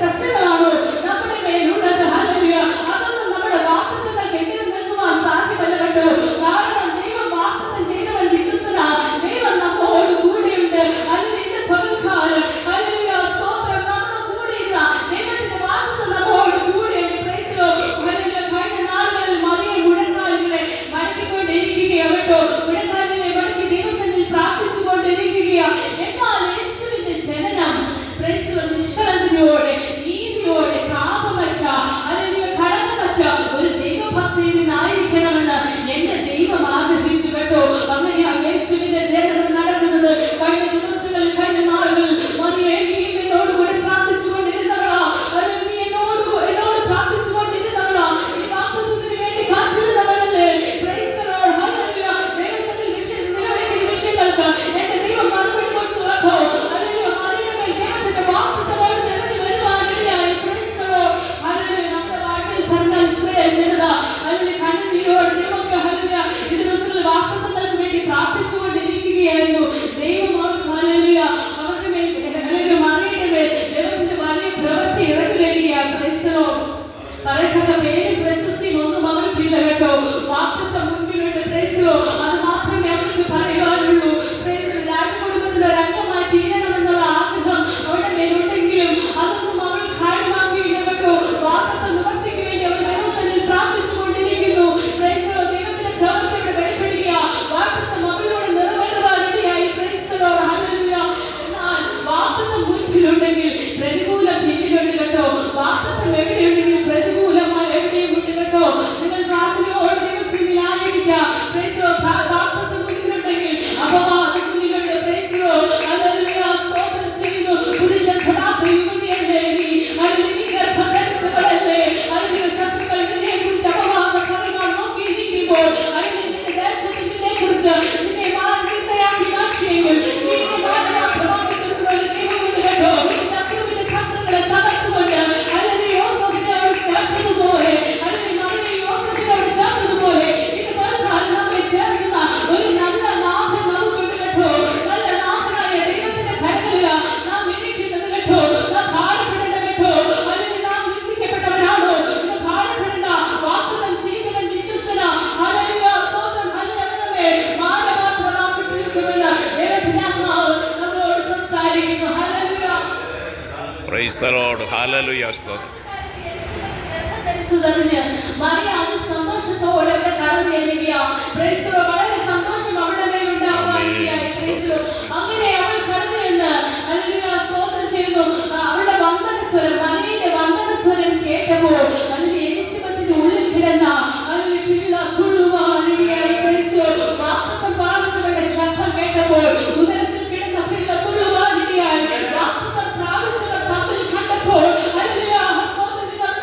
പ്രശ്നങ്ങളാണോ നമ്മുടെ മേലുള്ളത്, ഹല്ലേലൂയ, അതൊന്നും നമ്മുടെ വാഗ്ദത്തങ്ങൾക്ക് എതിരെ നിൽക്കുവാൻ സാധ്യമല്ല കേട്ടോ. കാരണം ദൈവം വാഗ്ദത്തം ചെയ്തവൻ വിശ്വസ്തനാ. ദൈവം നമ്മോട് കൂടെയുണ്ട്. അല്ലെങ്കിൽ ഇന്ന് പകൽക്കാലം ഹല്ലേലൂയ സ്തോത്രം നമ്മുടെ കൂടെയില്ല. ദൈവത്തിന്റെ വാഗ്ദത്തം നമ്മോട് കൂടെയുണ്ട്. Price the Lord. ഹല്ലേലൂയ. കഴിഞ്ഞ നാളുകളിൽ മറിയ മുഴങ്കാലുകളെ മടക്കിക്കൊണ്ടിരിക്കുക കേട്ടോ. മുഴങ്കാലുകളെ മടക്കി ദൈവസന്നിധിയിൽ പ്രാർത്ഥിച്ചുകൊണ്ടിരിക്കുക. എന്നാൽ യേശുവിന്റെ ജനനം പ്രൈസ് ദി ലോർഡ് നിഷ്കളങ്കതയോടെ നീതിയോടെ പാപമറ്റ അല്ലെങ്കിൽ കളങ്കമറ്റ ഒരു ദൈവഭക്തിയിൽ നിന്നായിരിക്കണമെന്ന് എന്റെ ദൈവം ആഗ്രഹിച്ചു കേട്ടോ. അങ്ങനെയാണ് യേശുവിന്റെ ജനനം നടക്കുന്നത്. കഴിഞ്ഞ ദിവസങ്ങളിൽ കഴിഞ്ഞ നാളുകളിൽ മറിയേ, നീ എന്നോട് കൂടെ പ്രാർത്ഥിച്ചുകൊണ്ടിരുന്നവളാ. അല്ലെങ്കിൽ നീ എന്നോട് പ്രാർത്ഥിച്ചുകൊണ്ടിരുന്നവളാ. ഈ വാഗ്ദത്തത്തിന് വേണ്ടി കാത്തിരുന്നവളല്ലേ. Praise the Lord. ഹല്ലേലൂയ. ദൈവസന്നിധിയിൽ നിലവിളിക്കുന്ന വിഷയങ്ങൾക്ക് എന്റെ ദൈവം മറുപടി കൊടുത്തു കേട്ടോ. ഹല്ലേലൂയ. മറിയയുടെ മേൽ ദൈവത്തിന്റെ വാഗ്ദത്തം അവിടെ ഇറങ്ങി വരുവാനിടയായി. Praise the Lord. ഹല്ലേലൂയ. നമ്മുടെ ഭാഷയിൽ പറഞ്ഞാൽ ഇസ്രായേൽ ജനത ഹല്ലേലൂയ കണ്ണുനീരോടെ ദൈവമേ ഹല്ലേലൂയ ഈ ദിവസങ്ങളിൽ വാഗ്ദത്തങ്ങൾക്ക് വേണ്ടി പ്രാർത്ഥിച്ചുകൊണ്ടിരിക്കുകയായിരുന്നു. ദൈവം അവർക്ക് ഹല്ലേലൂയ അവരുടെ മേൽ ഹല്ലേലൂയ മറിയയുടെ മേൽ ദൈവത്തിന്റെ വലിയ പ്രവൃത്തി ഇറങ്ങി വരികയാണ്. Price the Lord. പറയത്തക്ക പേരും പ്രശസ്തിയും ഒന്നും അവർക്കില്ല കേട്ടോ. വാഗ്ദത്തം മുൻപിലുണ്ട്. Price the Lord. അത് മാത്രമേ അവർക്ക് പറയുവാനുള്ളൂ. Price the Lord. രാജകുടുംബത്തിലെ ഒരു അംഗമായി തീരണമെന്നുള്ള ആഗ്രഹം അവരുടെ മേലുണ്ടെങ്കിലും അതൊന്നും അവൾ കാര്യമാക്കിയില്ല കേട്ടോ. വാഗ്ദത്തം നിവർത്തിക്ക് വേണ്ടി അവർ ദൈവസന്നിധിയിൽ പ്രാർത്ഥിച്ചുകൊണ്ടിരിക്കുന്നു. Price the Lord. ദൈവത്തിന്റെ പ്രവൃത്തി ഇവിടെ വെളിപ്പെടുക. വാഗ്ദത്തം അവളിലൂടെ നിറവേറുവാനിടയായി. Praise the Lord. ഹല്ലേലൂയ. എന്നാൽ വാഗ്ദത്തം മുൻപിലുണ്ടെങ്കിൽ പ്രതികൂലം പിന്നിലുണ്ട് കേട്ടോ. വാഗ്ദത്തം എവിടെയുണ്ടെങ്കിൽ പ്രതികൂലമായി എവിടെയും ഉണ്ട് കേട്ടോ. നിങ്ങൾ പ്രാർത്ഥനയോടെ ദൈവസന്നിധിയിലായിരിക്കാം. Price the Lord. വാഗ്ദത്തം മുൻപിലുണ്ടെങ്കിൽ അപവാദം മുന്നിലുണ്ട്. Price the Lord. ഹല്ലേലൂയ. സ്തോത്രം ചെയ്യുന്നു. പുരുഷന്മാരായ യുവതിയല്ലേ നീ, അല്ലെങ്കിൽ നീ ഗർഭം ധരിച്ചവളല്ലേ, അല്ലെങ്കിൽ ശത്രുക്കൾ നിന്നെക്കുറിച്ച് അപവാദം പറയാൻ നോക്കിയിരിക്കുമ്പോൾ, അല്ലെങ്കിൽ നിന്റെ ദേശത്തിൽ നിന്നെക്കുറിച്ച് നിന്നെ മാനവികതയാക്കി മാറ്റിയെങ്കിൽ നീ മാനവാക്രമാക്കുന്ന ഒരു ദൈവമുണ്ട് കേട്ടോ. ശത്രുവിന്റെ തന്ത്രങ്ങളെ തകർത്തുകൊണ്ട് അല്ലെങ്കിൽ യോസേഫിനോട് ചേർത്തതുപോലെ, അല്ലെങ്കിൽ മറിയ യോസേഫിനോട് ചേർത്തതുപോലെ ഇന്ന് പലകാലം നമ്മെ ചേർക്കുന്ന ഒരു നല്ല നാഥൻ നമുക്കുണ്ട് കേട്ടോ. നല്ല നാഥനായ ദൈവത്തിന്റെ കരങ്ങളിൽ നാം ഇരിക്കുന്നത് കേട്ടോ. നാം ഭാരപ്പെടേണ്ട കേട്ടോ. അല്ലെങ്കിൽ നാം നിന്ദിക്കപ്പെട്ടവരാണോ ഇന്ന് ഭാരപ്പെടേണ്ട. വാഗ്ദത്തം ചെയ്തവൻ വിശ്വസ്തനാ. ഹല്ലേലൂയ. സ്തോത്രം. ഹല്ലേലൂയ. മാനവാക്രമാക്കി തീർക്കുമെന്ന് ദൈവത്തിന്റെ ആത്മാവ് നമ്മളോട് സംസാരിക്കുന്നു. Hallelujah. Praise the Lord. Hallelujah. സ്തോത്രം. മറിയ അത് സന്തോഷത്തോടെ അവിടെ കടന്നു ചെല്ലുക. Price the Lord. വളരെ സന്തോഷം അവിടെ മേലുണ്ടാവാനിടയായി. അങ്ങനെ അവൾ കടന്നു എന്ന് ഹല്ലേലൂയ സ്തോത്രം ചെയ്യുന്നു. അവളുടെ വന്ദനസ്വരം, മറിയയുടെ വന്ദനസ്വരം കേട്ടപ്പോൾ എലിസബത്തിന്റെ ഉള്ളിൽ കിടന്ന പിള്ള തുള്ളുവാനിടയായി. വാഗ്ദത്തം പ്രാപിച്ചവരുടെ ശബ്ദം കേട്ടപ്പോൾ ഉദരത്തിൽ കിടന്ന പിള്ള തുള്ളുവാനിടയായി. വാഗ്ദത്തം പ്രാപിച്ചവർ തമ്മിൽ കണ്ടപ്പോൾ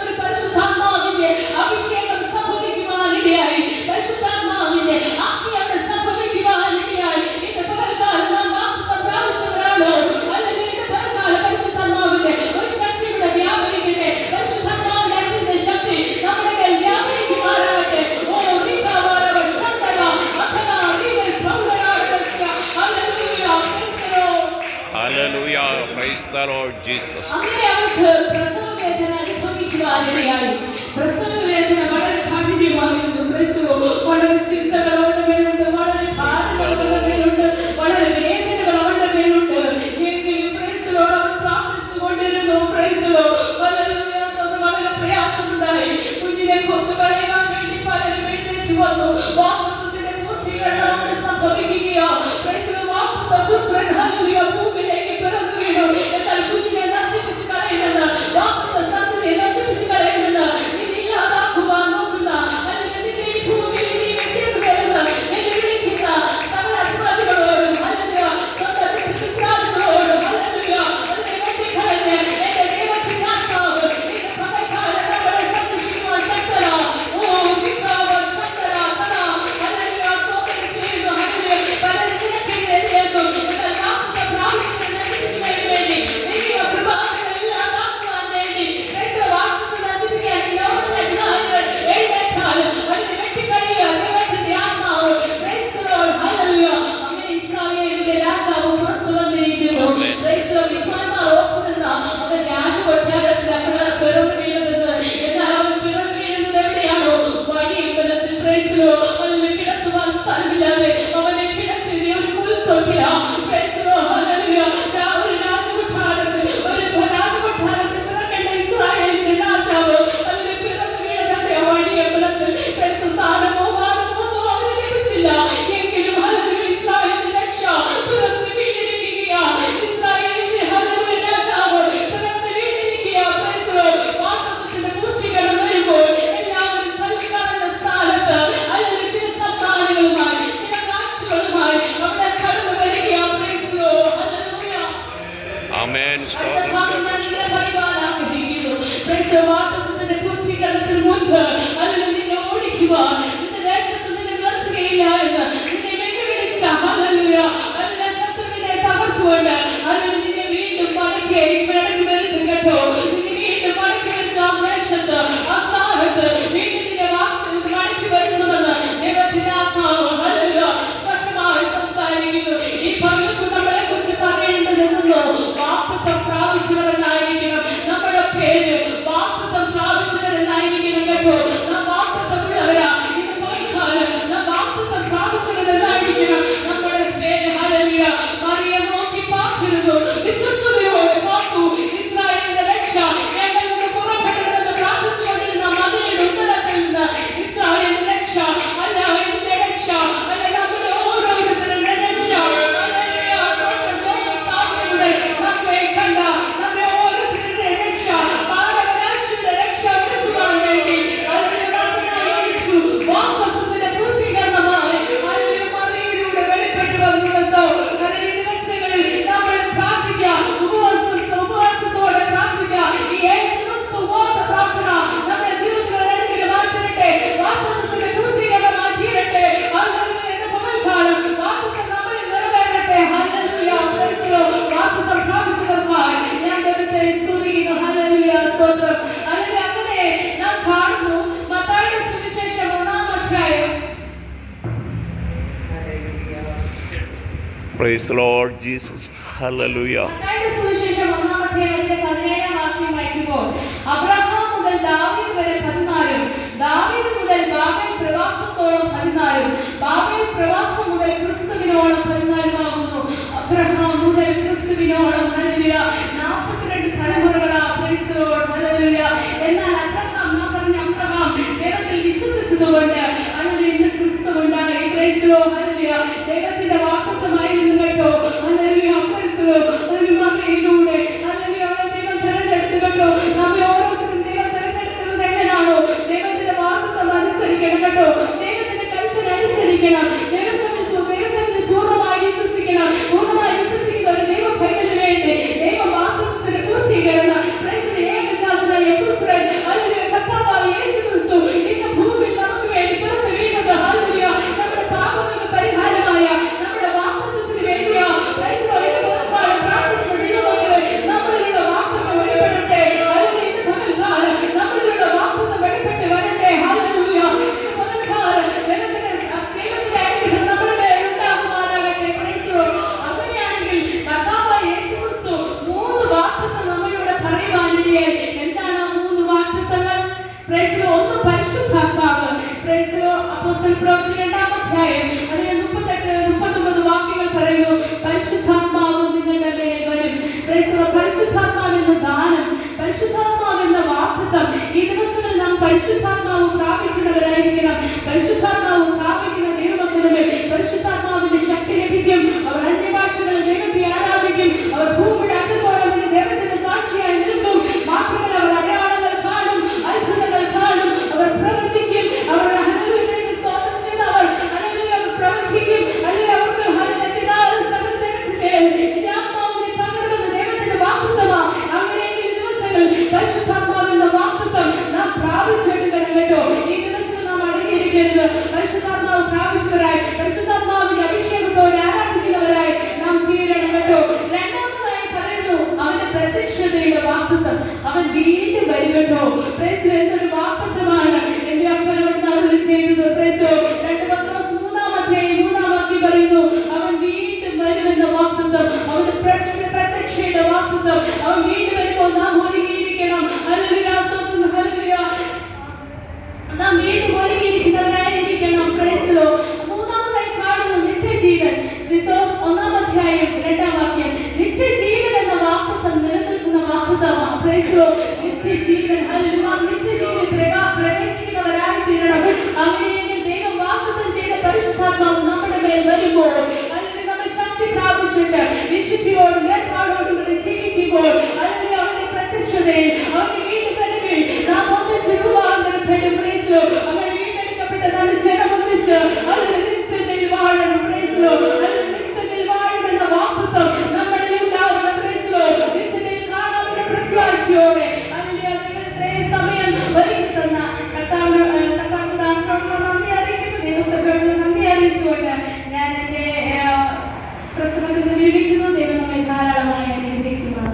ഒരു പരിശുദ്ധാത്മാവിന്റെ അഭിഷേകം സംഭവിക്കുവാനിടയായി. പരിശുദ്ധാത്മാവിന്റെ ആജ്ഞയാണ് സംഭവിക്കുവാനിടയായി. ഇന്ന് പകൽക്കാലം നാം വാഗ്ദത്തം പ്രാപിച്ചവരാണോ? അല്ലെങ്കിൽ ഇന്ന് പകൽക്കാലം പരിശുദ്ധാത്മാവിന്റെ ഒരു ശക്തി ഇവിടെ വ്യാപരിക്കട്ടെ. പരിശുദ്ധാത്മാവിന്റെ അഗ്നിയുടെ ശക്തി നമ്മുടെ മേൽ വ്യാപരിക്കുവാനാകട്ടെ. ഓ റികാവാരവ ശന്തര അഖന revel പ്രൗഢരാഗസ്യ. Hallelujah. Hallelujah. Praise the Lord Jesus. അങ്ങനെ അവൾക്ക് പ്രസവവേദന അനുഭവിക്കുവാനിടയായി. പ്രസവവേദന വളരെ കാഠിന്യമായിരുന്നു. വളരെ ചിന്തകൾ അവളുടെ മേലുണ്ട്, വളരെ ഭാരങ്ങൾ അവളുടെ മേലുണ്ട്, വളരെ വേദനകൾ അവളുടെ മേലുണ്ട്. എങ്കിലും അവൾ പ്രാർത്ഥിച്ചുകൊണ്ടിരുന്നു. വളരെ പ്രയാസമുണ്ടായി. കുഞ്ഞിനെ കൊന്നുകളയാൻ വേണ്ടി പലരും എഴുന്നേറ്റ് വന്നു. വാഗ്ദത്തത്തിന്റെ പൂർത്തീകരണം അവിടെ സംഭവിക്കുകയോ. പുത്രൻ ഹല്ലേലൂയ ഭൂമിയിലേക്ക് പിറന്നു വീണു. എന്നാൽ കുഞ്ഞിനെ നശിപ്പിച്ചു കളയുമെന്ന്, വാഗ്ദത്ത സന്തതിയെ നശിപ്പിച്ചു കളയുമെന്ന് ഇല്ലാതാക്കുവാൻ നോക്കുന്ന അല്ലെങ്കിൽ ഈ ഭൂമിയിൽ നീ വെച്ചേക്ക് വരുന്ന എന്നെ വിളിക്കുന്ന സകല അധിപതികളോടും ഹല്ലേലൂയ സ്വന്തം പിതൃക്കളോടും ഹല്ലേലൂയ അതിനെ വെട്ടിക്കളഞ്ഞ് എന്റെ ദൈവത്തിന്റെ ആത്മാവ് ഇന്ന് പകൽക്കാലം നമ്മളെ സംരക്ഷിക്കുവാൻ ശക്തനാ. ഓ വികാവ ശക്തന കന ഹല്ലേലൂയ സ്തോത്രം ചെയ്യുന്നു. ഹല്ലേലൂയ പലരും നിനക്കെതിരെയാകും. എന്നാൽ വാഗ്ദത്തം പ്രാപിച്ചവരെ നശിപ്പിക്കുന്നതിന് വേണ്ടി ദൈവിക കൃപാവരങ്ങൾ ഇല്ലാതാക്കുവാൻ വേണ്ടി വാഗ്ദത്തം നശിപ്പിക്കാൻ ഈ ലോകത്തിലെ അധികാരികൾ എഴുന്നേറ്റാലും അതിനെ വെട്ടിക്കളയുക ദൈവത്തിന്റെ ആത്മാവ്. Price the Lord. ഹല്ലേലൂയ. അങ്ങനെ ഇസ്രായേലിന്റെ രാജാവ് പുറത്തു വന്നിരിക്കുന്നു. Price the Lord. വിദ്വാൻമാർ ഓർക്കുന്നില്ല അവൻ രാജകൊട്ടാരത്തിൽ അവിടെ പിറന്നു വീണതെന്ന്. എന്നാൽ അവൻ പിറന്നു വീഴുന്നത് എവിടെയാണോ? വഴിയമ്പലത്തിൽ. Praise the Lord. അതിന് കിടത്തുവാൻ സ്ഥലമില്ലാതെ അവനെ കിടത്തിയത് ഒരു പുൽത്തൊട്ടില. Praise the Lord. ഹല്ലേലൂയ. ഒരു രാജകൊട്ടാരത്തിൽ പിറക്കേണ്ട ഇസ്രായേലിന്റെ രാജാവ് അതിന് പിറന്നു വീണതന്റെ വഴിയമ്പലത്തിൽ. പ്രൈസ് ദി സ്ഥാനമോ മാനമോ ഒന്നും അവന് ലഭിച്ചില്ല. എങ്കിലും ഹല്ലേലൂയ ഇസ്രായേലിന്റെ രക്ഷ പിറന്നു വീണിരിക്കുകയാണ്. ഇസ്രായേലിന്റെ ഹല്ലേലൂയ രാജാവ് പിറന്നു വീണിരിക്കുകയാണ്. Price the Lord. വാഗ്ദത്തത്തിന്റെ പൂർത്തീകരണം വരുമ്പോൾ എല്ലാവരും തള്ളിക്കളഞ്ഞ സ്ഥാനത്ത് അല്ലെങ്കിൽ ചില സമ്മാനങ്ങളുമായി ചില കാഴ്ചകളുമായി അവിടെ കടന്നു വരികയാണ്. Price the Lord. Hallelujah. Amen. വാഗ്ദത്തത്തിന്റെ പൂർത്തീകരണത്തിന് മുൻപ് അല്ലെങ്കിൽ നിന്നെ ഓടിക്കുവാൻ നിന്റെ ദേശത്ത് നിന്നെ നിർത്തുകയില്ല എന്ന് നിന്നെ വെല്ലുവിളിച്ച ഹല്ലേലൂയ എല്ലാ ശത്രുവിനെ തകർത്തുകൊണ്ട് അല്ലെങ്കിൽ നിന്നെ വീണ്ടും മടക്കി വരുത്തും കേട്ടോ. നിന്നെ വീണ്ടും മടക്കി വരുത്തും. ആ ദേശത്ത് ആ സ്ഥാനത്ത് വീണ്ടും നിന്നെ മടക്കി വരുത്തുമെന്ന് ദൈവത്തിന്റെ ആത്മാവ് ഹല്ലേലൂയ സ്പഷ്ടമായി സംസാരിക്കുന്നു. ഈ പകൽക്ക് നമ്മളെ കുറിച്ച് പറയേണ്ടതെന്നോ വാഗ്ദത്തം പ്രാപിച്ചവരെന്നായിരിക്കണം നമ്മുടെ പേര്. വാഗ്ദത്തം പ്രാപിച്ചവരെന്നായിരിക്കണം കേട്ടോ. നാം വാഗ്ദത്തമുള്ളവരാ. ഇന്ന് പകൽക്കാലം നാം വാഗ്ദത്തം പ്രാപിച്ചവരെന്നായിരിക്കണം നമ്മുടെ പേര്. ഹല്ലേലൂയ. മറിയം നോക്കി പാർത്തിരുന്നു. വിശ്വസ്തയോടെ പാർത്തു. ഇസ്രായേലിന്റെ രക്ഷ ഞങ്ങളിൽ നിന്ന് പുറപ്പെടണമെന്ന് പ്രാർത്ഥിച്ചുകൊണ്ടിരുന്ന മതിയുടെ ഉത്തരത്തിൽ നിന്ന് ഇസ്രായേലിന്റെ രക്ഷ അല്ല എന്റെ രക്ഷ അല്ല നമ്മുടെ ഓരോരുത്തരുടെ രക്ഷ. ഹല്ലേലൂയ. ലോകസ്ഥാപനയുടെ നമ്മെ കണ്ട നമ്മെ ഓരോരുത്തരുടെ രക്ഷ മാനവരാശിയുടെ രക്ഷ ഒരുക്കുവാൻ വേണ്ടി യേശു വാഗ്ദത്തത്തിന്റെ പൂർത്തീകരണമായി മറിയയിലൂടെ വെളിപ്പെട്ടു വന്നുവെന്നോ. ഈ ദിവസങ്ങളിൽ നമ്മൾ പ്രാർത്ഥിക്കുക. ഉപവാസത്തോടെ പ്രാർത്ഥിക്കുക. ഈ 7 ദിവസത്തെ ഉപവാസ പ്രാർത്ഥന നമ്മുടെ ജീവിതത്തിൽ അനുഗ്രഹമായി തീരട്ടെ. വാഗ്ദത്തത്തിന്റെ പൂർത്തീകരണമായി തീരട്ടെ. ഹല്ലേലൂയ. എന്ന പകൽക്കാലം വാഗ്ദത്തം നമ്മളിൽ നിറവേറട്ടെ. ഹല്ലേലൂയ. Praise the Lord. വാഗ്ദത്തം പ്രാപിച്ചവർക്കായി ഞാൻ ദൈവത്തെ സ്തുതിക്കുന്നു. ഹല്ലേലൂയ. സ്തോത്രം. ഹല്ലേലൂയ. അങ്ങനെ നാം കാണുന്നു മത്തായിയുടെ സുവിശേഷം 1-ാം അധ്യായം. Praise the Lord Jesus. Hallelujah. മത്തായിയുടെ സുവിശേഷം 1-ാം അധ്യായത്തിന്റെ 17-ാം വാക്യം വായിക്കുമ്പോൾ അബ്രഹാം മുതൽ ദാവീദ് വരെ 14, ദാവീദ് മുതൽ ബാബേൽ പ്രവാസത്തോളം 14, ബാബേൽ പ്രവാസം മുതൽ ക്രിസ്തുവിനോളം 14 ആകുന്നു. അബ്രഹാം മുതൽ ക്രിസ്തുവിനോളം ഹല്ലേലൂയ 42 തലമുറകളാ. Praise the Lord. ഹല്ലേലൂയ. എന്നാൽ അബ്രഹാം ദൈവത്തിൽ വിശ്വസിച്ചതുകൊണ്ട് ഹല്ലേലൂയ ഇന്ന് ക്രിസ്തു ഉണ്ടായി. Praise the Lord. ഹല്ലേലൂയ. ദൈവത്തിന്റെ വാഗ്ദത്തമായിരുന്നു കേട്ടോ. അപ്പോസ്തല പ്രവൃത്തി 2-ാം അധ്യായം അതിലെ 38-39 വാക്യങ്ങൾ പറയുന്നു, പരിശുദ്ധാത്മാവ് നിങ്ങളുടെ മേൽ വരും. പരിശുദ്ധാത്മാവെന്ന ദാനം, പരിശുദ്ധാത്മാവെന്ന വാഗ്ദത്തം, ഈ ദിവസങ്ങളിൽ നാം പരിശുദ്ധാത്മാവ് പ്രാപിക്കുന്നവരായിരിക്കണം. പരിശുദ്ധാത്മാവ് പ്രാപിക്കുന്ന ദൈവമക്കളുടെ മേൽ പരിശുദ്ധാത്മാവിന്റെ ശക്തി ലഭിക്കും. അവർ അന്യഭാഷകളിൽ ദൈവത്തെ ആരാധിക്കും. അവർ ഭൂമിയുടെ അറ്റത്തോളം ദൈവത്തിന്റെ സാക്ഷിയായി നിൽക്കും. മാത്രമല്ല, അവർ അടയാളങ്ങൾ കാണും, അത്ഭുതങ്ങൾ കാണും, അവർ പ്രവചിക്കും. അവർ ഹല്ലേലൂയയെ സ്തോത്രം ചെയ്ത് അവർ ഹല്ലേലൂയ പ്രവചിക്കും. ഹല്ലേലൂയ അവർക്ക് ഹല്ലേലൂയ സകല ജഗത്തിന്മേൽ ഈ ആത്മാവിനെ പകരുമെന്ന് ദൈവത്തിന്റെ വാഗ്ദത്തമാണ്. അങ്ങനെയെങ്കിൽ ഈ ദിവസങ്ങളിൽ പരിശുദ്ധാത്മാവെന്ന വാഗ്ദത്തം നാം പ്രാപിച്ചെടുക്കണം കേട്ടോ. ഈ ദിവസത്തിൽ നാം അടങ്ങിയിരിക്കരുത്. പരിശുദ്ധാത്മാവ് പ്രാപിച്ചവരായി, പരിശുദ്ധാത്മാവിന്റെ അഭിഷേകത്തോടെ ആരാധിക്കുന്നവരായി നാം തീരണം കേട്ടോ. രണ്ടാമതായി പറയുന്നു, അവന്റെ പ്രത്യക്ഷതയുടെ വാഗ്ദത്തം. അവൻ വീണ്ടും വരും കേട്ടോ. പ്രൈസ് എന്നൊരു വാഗ്ദത്തമാണ് എന്റെ അപ്പനോട് അരുളി ചെയ്തത്. പ്രൈസ് 2 പത്രോസ് 3-ാം അധ്യായം 3-ാം വാക്യം പറയുന്നു, അവൻ വീണ്ടും വരുമെന്ന വാഗ്ദത്തം, അവന്റെ പ്രത്യക്ഷയുടെ വാഗ്ദത്തം. അവൻ വീണ്ടും വരുമ്പോൾ നാം ഒരുങ്ങിയിരിക്കണം. ഹല്ലേലൂയ, ഹല്ലേലൂയ, നാം വീണ്ടും ഒരുങ്ങിയിരിക്കുന്നവരായിരിക്കണം. Price law. മൂന്നാമതായി കാണുന്നു നിത്യജീവൻ. തിത്തോസ് 1-ാം അധ്യായം 2-ാം വാക്യം, നിത്യജീവൻ എന്ന വാഗ്ദത്തം നിലനിൽക്കുന്ന വാഗ്ദത്തമാണ്. Praise Lord. നിത്യജീവൻ, ഹല്ലേലൂയ, നിത്യജീവൻ പ്രവേശിക്കുന്നവരായി തീരണം. അങ്ങനെയെങ്കിൽ ദൈവം വാഗ്ദത്തം ചെയ്ത പരിശുദ്ധാത്മാവ് നമ്മുടെ മേൽ വരുമ്പോൾ, അല്ലെങ്കിൽ നമ്മൾ ശക്തി പ്രാപിച്ചിട്ട് വിശുദ്ധിയോടും ഏർപ്പാടോടും കൂടി ജീവിക്കുമ്പോൾ, അല്ലെങ്കിൽ അവന്റെ പ്രത്യക്ഷതയിൽ അവന്റെ വീണ്ടും വരുമ്പോൾ നാം ഒന്നിച്ച് രൂപാന്തരപ്പെടും. Price law. അങ്ങനെ വീണ്ടെടുക്കപ്പെട്ട നമ്മുടെ ജനം ഒന്നിച്ച് അല്ലെങ്കിൽ നിത്യത്തിൽ വാഴണം. Price law. അല്ലെങ്കിൽ നിത്യത്തിൽ വാഴുമെന്ന വാഗ്ദത്തം നമ്മളിൽ ഉണ്ടാവണം. Price law. നിത്യത്തിൽ കാണാവുന്ന പ്രത്യാശയോടെ സമയം ഒരുക്കി തന്ന കർത്താവിന്റെ ദാസനോടുള്ള നന്ദി അറിയിക്കുന്നു. ദൈവസഭയോടുള്ള നന്ദി അറിയിച്ചുകൊണ്ട് ഞാൻ എന്റെ പ്രസംഗത്തിൽ വിരമിക്കുന്നു. ദൈവം നമ്മെ ധാരാളമായി അനുഗ്രഹിക്കുന്നു.